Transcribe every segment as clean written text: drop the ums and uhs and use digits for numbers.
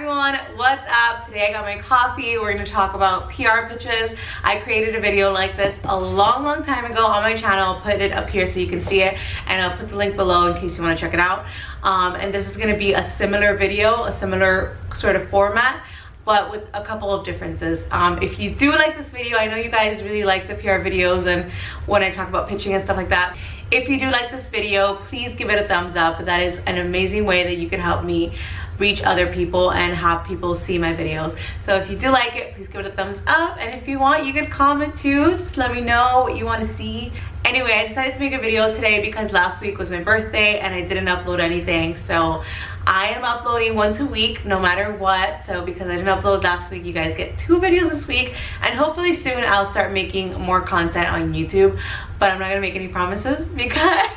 everyone, what's up? Today I got my coffee. We're going to talk about PR pitches. I created a video like this a long time ago on my channel. I'll put it up here so you can see it, and I'll put the link below in case you want to check it out. And this is going to be a similar video, a similar sort of format, but with a couple of differences. If you do like this video, I know you guys really like the PR videos and when I talk about pitching and stuff like that. If you do like this video, please give it a thumbs up. That is an amazing way that you can help me reach other people and have people see my videos. So if you do like it, please give it a thumbs up, and if you want, you can comment too. Just let me know what you want to see. Anyway, I decided to make a video today because last week was my birthday and I didn't upload anything. So I am uploading once a week no matter what. So because I didn't upload last week, you guys get 2 videos this week, and hopefully soon I'll start making more content on YouTube. But I'm not gonna make any promises because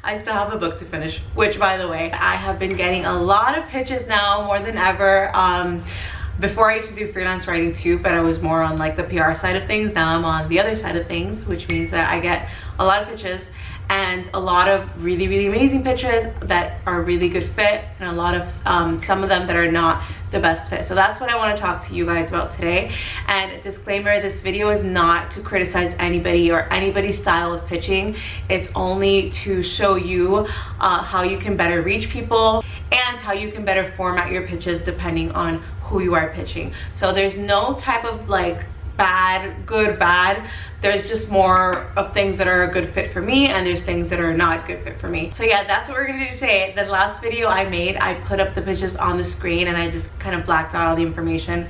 I still have a book to finish, which, by the way, I have been getting a lot of pitches now, more than ever. Before I used to do freelance writing too, but I was more on like the PR side of things. Now I'm on the other side of things, which means that I get a lot of pitches, and a lot of really amazing pitches that are a really good fit, and a lot of some of them that are not the best fit. So that's what I want to talk to you guys about today. And disclaimer, this video is not to criticize anybody or anybody's style of pitching. It's only to show you how you can better reach people and how you can better format your pitches depending on who you are pitching. So there's no type of like bad, good, bad. There's just more of things that are a good fit for me, and there's things that are not a good fit for me. So yeah, that's what we're gonna do today. The last video I made, I put up the pitches on the screen and I just kind of blacked out all the information.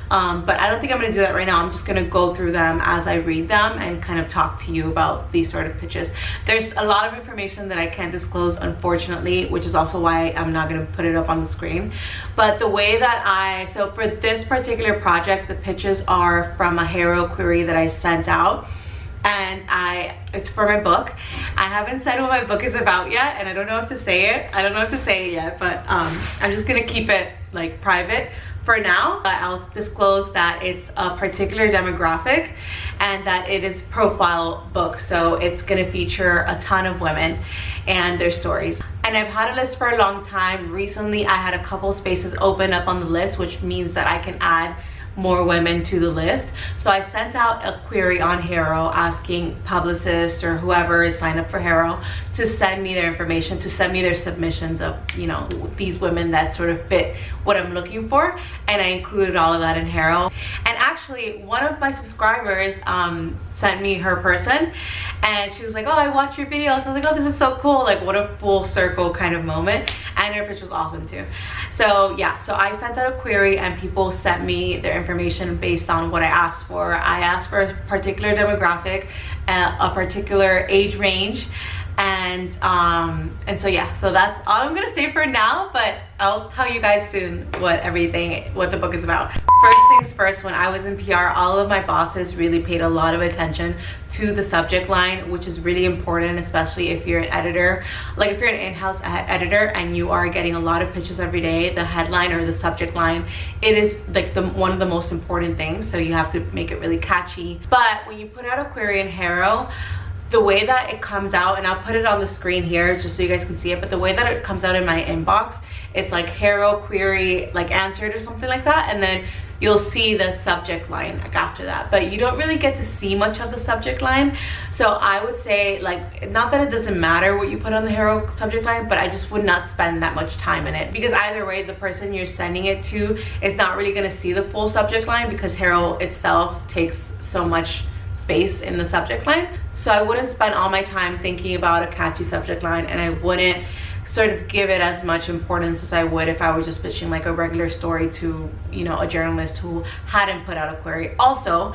But I don't think I'm gonna do that right now. I'm just gonna go through them as I read them and kind of talk to you about these sort of pitches. There's a lot of information that I can't disclose, unfortunately, which is also why I'm not gonna put it up on the screen. But the way that so for this particular project, the pitches are from a HARO query that I sent out, and it's for my book. I haven't said what my book is about yet, and I don't know if to say it yet, but I'm just gonna keep it like private for now. I'll disclose that it's a particular demographic and that it is profile book, so it's gonna feature a ton of women and their stories. And I've had a list for a long time. Recently I had a couple spaces open up on the list, which means that I can add more women to the list. So I sent out a query on HARO asking publicists or whoever is signed up for HARO to send me their information, to send me their submissions of, you know, these women that sort of fit what I'm looking for, and I included all of that in HARO. And actually one of my subscribers sent me her person, and she was like, oh, I watched your video. So I was like, oh, this is so cool. Like, what a full circle kind of moment. And her pitch was awesome too. So yeah, so I sent out a query and people sent me their information based on what I asked for. I asked for a particular demographic, a particular age range, and so yeah, so that's all I'm gonna say for now, but I'll tell you guys soon what the book is about. First things first, when I was in PR, all of my bosses really paid a lot of attention to the subject line, which is really important, especially if you're an editor. Like if you're an in-house editor and you are getting a lot of pitches every day, the headline or the subject line, it is like one of the most important things, so you have to make it really catchy. But when you put out a query in HARO, the way that it comes out, and I'll put it on the screen here just so you guys can see it, but the way that it comes out in my inbox, it's like HARO query like answered or something like that, and then you'll see the subject line like after that, but you don't really get to see much of the subject line. So I would say, like, not that it doesn't matter what you put on the HARO subject line, but I just would not spend that much time in it, because either way the person you're sending it to is not really going to see the full subject line, because HARO itself takes so much space in the subject line. So I wouldn't spend all my time thinking about a catchy subject line, and I wouldn't sort of give it as much importance as I would if I were just pitching like a regular story to, you know, a journalist who hadn't put out a query. Also,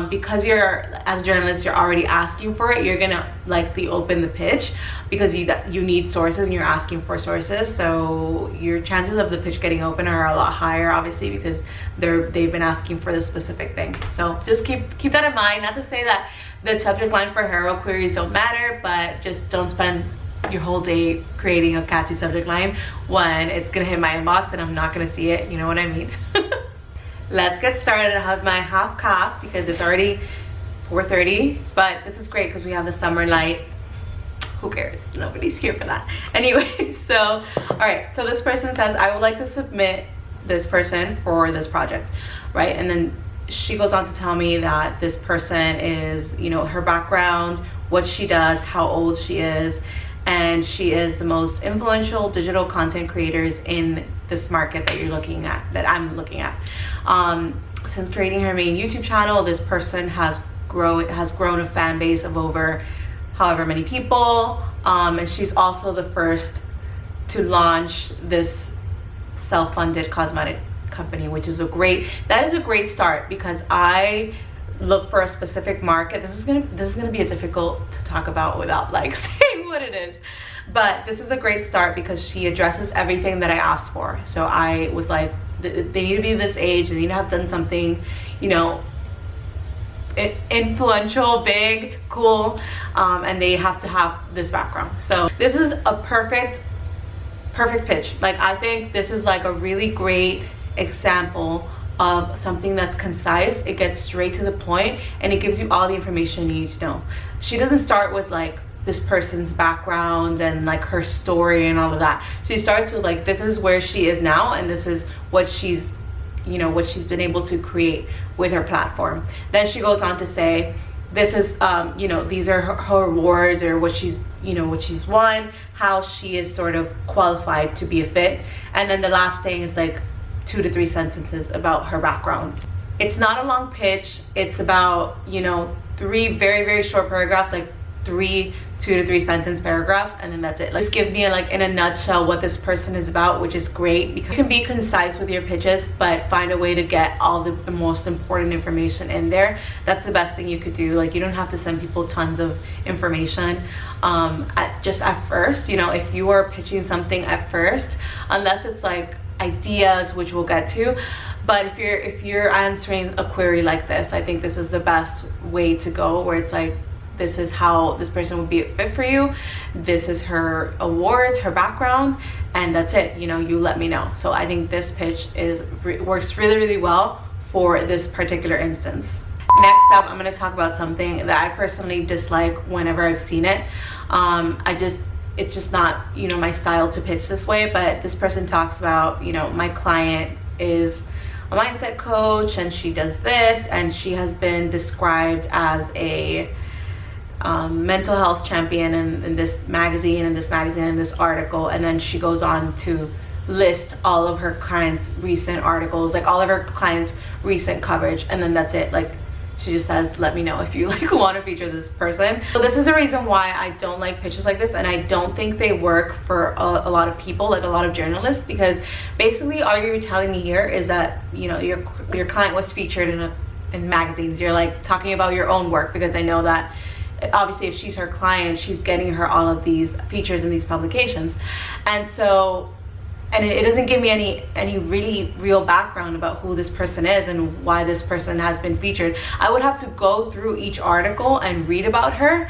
because as a journalist you're already asking for it, you're gonna likely open the pitch because you need sources and you're asking for sources, so your chances of the pitch getting open are a lot higher, obviously, because they've been asking for this specific thing. So just keep that in mind. Not to say that the subject line for HARO queries don't matter, but just don't spend your whole day creating a catchy subject line when it's gonna hit my inbox and I'm not gonna see it, you know what I mean? Let's get started. I have my half calf because it's already 4:30, but this is great because we have the summer light. Who cares? Nobody's here for that. Anyway, so all right, so this person says, I would like to submit this person for this project, right? And then she goes on to tell me that this person is, you know, her background, what she does, how old she is, and she is the most influential digital content creators in this market that you're looking at, that I'm looking at. Since creating her main YouTube channel, this person has grown a fan base of over however many people, and she's also the first to launch this self-funded cosmetic company, which is a great start, because I look for a specific market. This is gonna be difficult to talk about without like saying what it is, but this is a great start because she addresses everything that I asked for. So I was like, they need to be this age, they need to have done something, you know, influential, big, cool, and they have to have this background. So this is a perfect pitch. Like, I think this is like a really great example of something that's concise. It gets straight to the point and it gives you all the information you need to know. She doesn't start with like this person's background and like her story and all of that. She starts with like, this is where she is now and this is what she's, you know, what she's been able to create with her platform. Then she goes on to say, this is you know, these are her awards, or what she's, you know, what she's won, how she is sort of qualified to be a fit. And then the last thing is like 2 to 3 sentences about her background. It's not a long pitch. It's about, you know, 3 very, very short paragraphs, like 2 to 3 sentence paragraphs, and then that's it. Like, this gives me like in a nutshell what this person is about, which is great because you can be concise with your pitches, but find a way to get all the most important information in there. That's the best thing you could do. Like, you don't have to send people tons of information at first. You know, if you are pitching something at first, unless it's like ideas, which we'll get to, but if you're answering a query like this, I think this is the best way to go, where it's like, this is how this person would be a fit for you, this is her awards, her background, and that's it. You know, you let me know. So I think this pitch works really, really well for this particular instance. Next up, I'm going to talk about something that I personally dislike whenever I've seen it. It's just not, you know, my style to pitch this way. But this person talks about, you know, my client is a mindset coach and she does this, and she has been described as a mental health champion in this magazine, in this article. And then she goes on to list all of her clients' recent articles, like all of her clients' recent coverage, and then that's it. Like, she just says, let me know if you like want to feature this person. So this is the reason why I don't like pitches like this, and I don't think they work for a lot of people, like a lot of journalists, because basically all you're telling me here is that, you know, your client was featured in magazines. You're like talking about your own work, because I know that obviously if she's her client, she's getting her all of these features in these publications. And so, and it doesn't give me any really real background about who this person is and why this person has been featured. I would have to go through each article and read about her,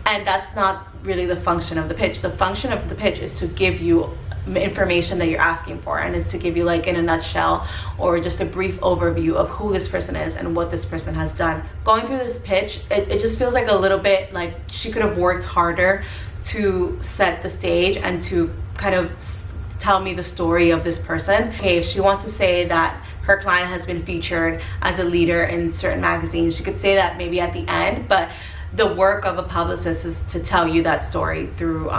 and that's not really the function of the pitch. The function of the pitch is to give you information that you're asking for, and is to give you, like, in a nutshell or just a brief overview of who this person is and what this person has done. Going through this pitch, it just feels like a little bit like she could have worked harder to set the stage and to kind of tell me the story of this person. Okay, if she wants to say that her client has been featured as a leader in certain magazines, she could say that maybe at the end, but the work of a publicist is to tell you that story through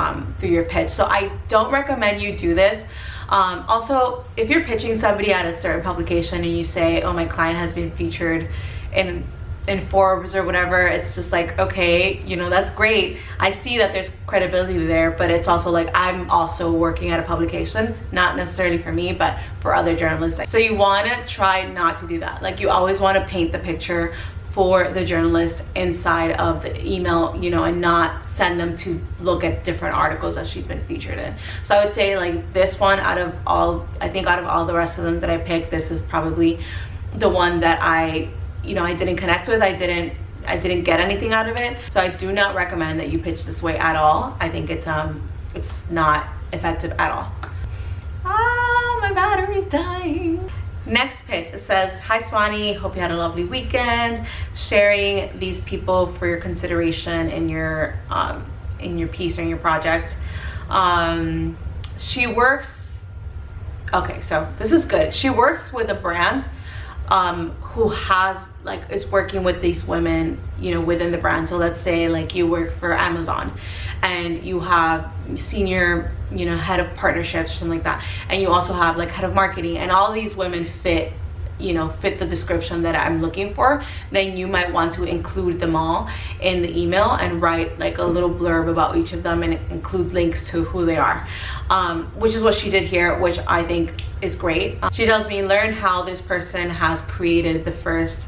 your pitch. So I don't recommend you do this. Also, if you're pitching somebody at a certain publication and you say, oh, my client has been featured in Forbes or whatever, it's just like, okay, you know, that's great. I see that there's credibility there, but it's also like, I'm also working at a publication, not necessarily for me, but for other journalists. So you want to try not to do that. Like, you always want to paint the picture for the journalist inside of the email, you know, and not send them to look at different articles that she's been featured in. So I would say, like, this one, out of all the rest of them that I picked, this is probably the one that I didn't connect with. I didn't get anything out of it. So I do not recommend that you pitch this way at all. I think it's not effective at all. Ah, my battery's dying. Next pitch, it says, hi Swanee, hope you had a lovely weekend. Sharing these people for your consideration in your piece or in your project. She works okay, so this is good. She works with a brand who has like is working with these women, you know, within the brand. So let's say like you work for Amazon and you have senior, you know, head of partnerships or something like that, and you also have like head of marketing, and all these women fit, you know, fit the description that I'm looking for. Then you might want to include them all in the email and write like a little blurb about each of them and include links to who they are, which is what she did here, which I think is great. She tells me, learn how this person has created the first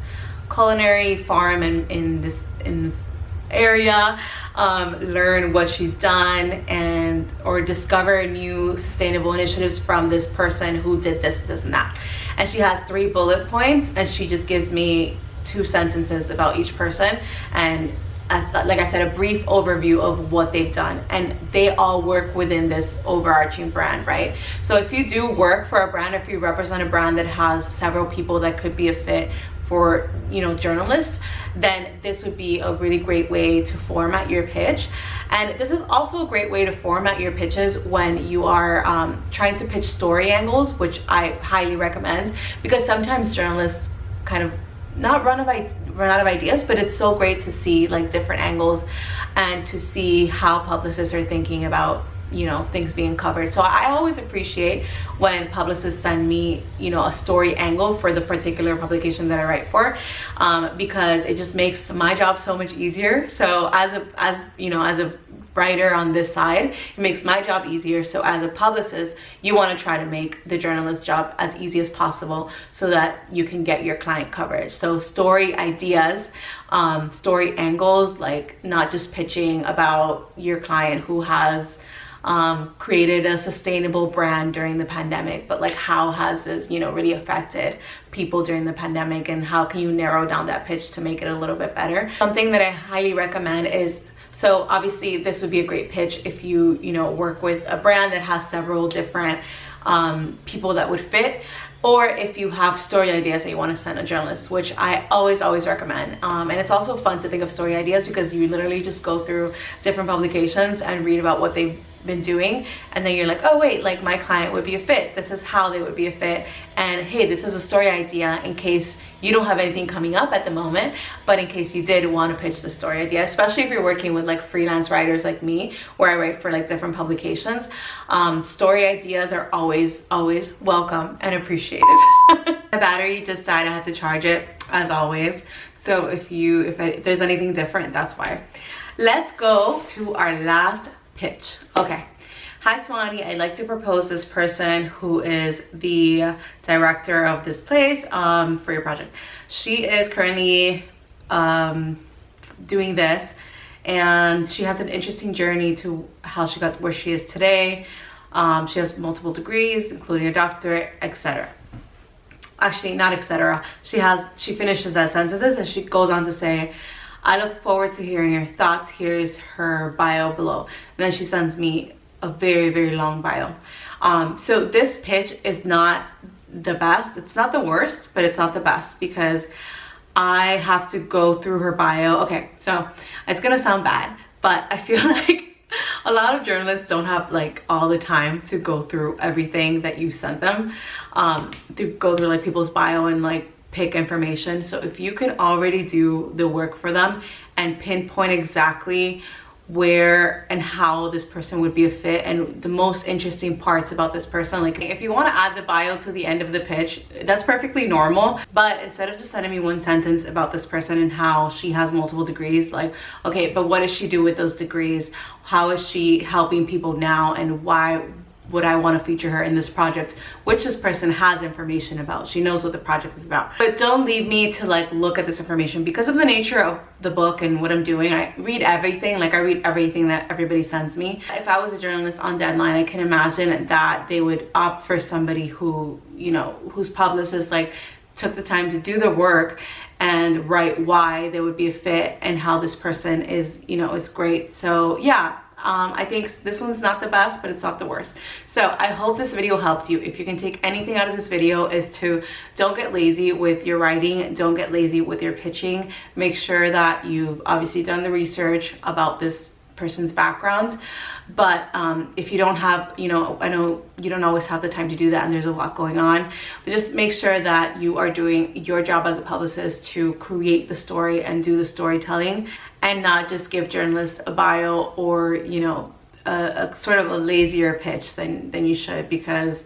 culinary farm in this area, learn what she's done, and or discover new sustainable initiatives from this person who did this and that. And she has 3 bullet points, and she just gives me 2 sentences about each person, and like I said, a brief overview of what they've done, and they all work within this overarching brand, right? So if you do work for a brand, if you represent a brand that has several people that could be a fit for, you know, journalists, then this would be a really great way to format your pitch. And this is also a great way to format your pitches when you are trying to pitch story angles, which I highly recommend, because sometimes journalists kind of not run out of ideas, but it's so great to see like different angles and to see how publicists are thinking about, you know, things being covered. So I always appreciate when publicists send me, you know, a story angle for the particular publication that I write for, because it just makes my job so much easier. So as a writer on this side, it makes my job easier. So as a publicist, you want to try to make the journalist's job as easy as possible so that you can get your client coverage. So story ideas, story angles, like not just pitching about your client who has created a sustainable brand during the pandemic, but like how has this, you know, really affected people during the pandemic, and how can you narrow down that pitch to make it a little bit better. Something that I highly recommend is, so obviously this would be a great pitch if you know, work with a brand that has several different people that would fit, or if you have story ideas that you want to send a journalist, which I always recommend. And it's also fun to think of story ideas because you literally just go through different publications and read about what they've been doing, and then you're like, oh wait, like my client would be a fit, this is how they would be a fit, and hey, this is a story idea in case you don't have anything coming up at the moment, but in case you did want to pitch the story idea, especially if you're working with like freelance writers like me, where I write for like different publications. Story ideas are always welcome and appreciated. My battery just died, I had to charge it as always, so if there's anything different, that's why. Let's go to our last pitch. Okay. Hi Swanee, I'd like to propose this person who is the director of this place for your project. She is currently doing this, and she has an interesting journey to how she got where she is today. She has multiple degrees, including a doctorate, etc. Actually, not etc. She finishes that sentences and she goes on to say, I look forward to hearing your thoughts. Here's her bio below. And then she sends me a very long bio. So this pitch is not the best. It's not the worst, but it's not the best because I have to go through her bio. Okay, so it's gonna sound bad, but I feel like a lot of journalists don't have like all the time to go through everything that you sent them, to go through like people's bio and like pick information. So if you can already do the work for them and pinpoint exactly where and how this person would be a fit and the most interesting parts about this person, like if you want to add the bio to the end of the pitch, that's perfectly normal, but instead of just sending me one sentence about this person and how she has multiple degrees, like, okay, but what does she do with those degrees? How is she helping people now, and why would I want to feature her in this project, which this person has information about? She knows what the project is about. But don't leave me to like look at this information, because of the nature of the book and what I'm doing. I read everything, like I read everything that everybody sends me. If I was a journalist on deadline, I can imagine that they would opt for somebody who, you know, whose publicist like took the time to do the work and write why they would be a fit and how this person is, you know, is great. So yeah, I think this one's not the best, but it's not the worst. So I hope this video helped you. If you can take anything out of this video, is to don't get lazy with your writing, don't get lazy with your pitching. Make sure that you've obviously done the research about this person's background. But if you don't have, you know, I know you don't always have the time to do that and there's a lot going on, but just make sure that you are doing your job as a publicist to create the story and do the storytelling, and not just give journalists a bio or, you know, a sort of a lazier pitch than you should, because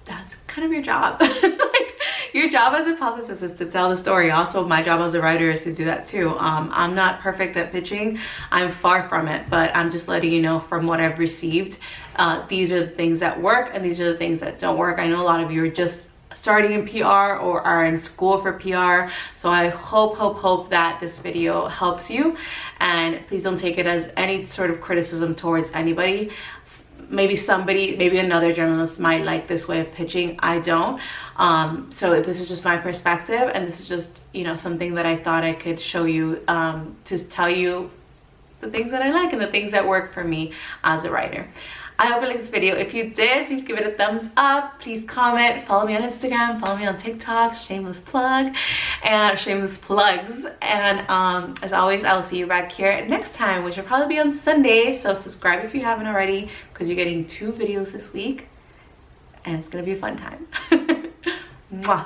that's kind of your job. Like, your job as a publicist is to tell the story. Also, my job as a writer is to do that too. I'm not perfect at pitching. I'm far from it, but I'm just letting you know from what I've received. These are the things that work and these are the things that don't work. I know a lot of you are just starting in PR or are in school for PR, so I hope that this video helps you, and please don't take it as any sort of criticism towards anybody. Maybe another journalist might like this way of pitching. I don't. So this is just my perspective, and this is just, you know, something that I thought I could show you, to tell you the things that I like and the things that work for me as a writer. I hope you liked this video. If you did, please give it a thumbs up. Please comment. Follow me on Instagram. Follow me on TikTok. Shameless plug and shameless plugs. And as always, I'll see you back here next time, which will probably be on Sunday. So subscribe if you haven't already, because you're getting 2 videos this week, and it's gonna be a fun time. Mwah.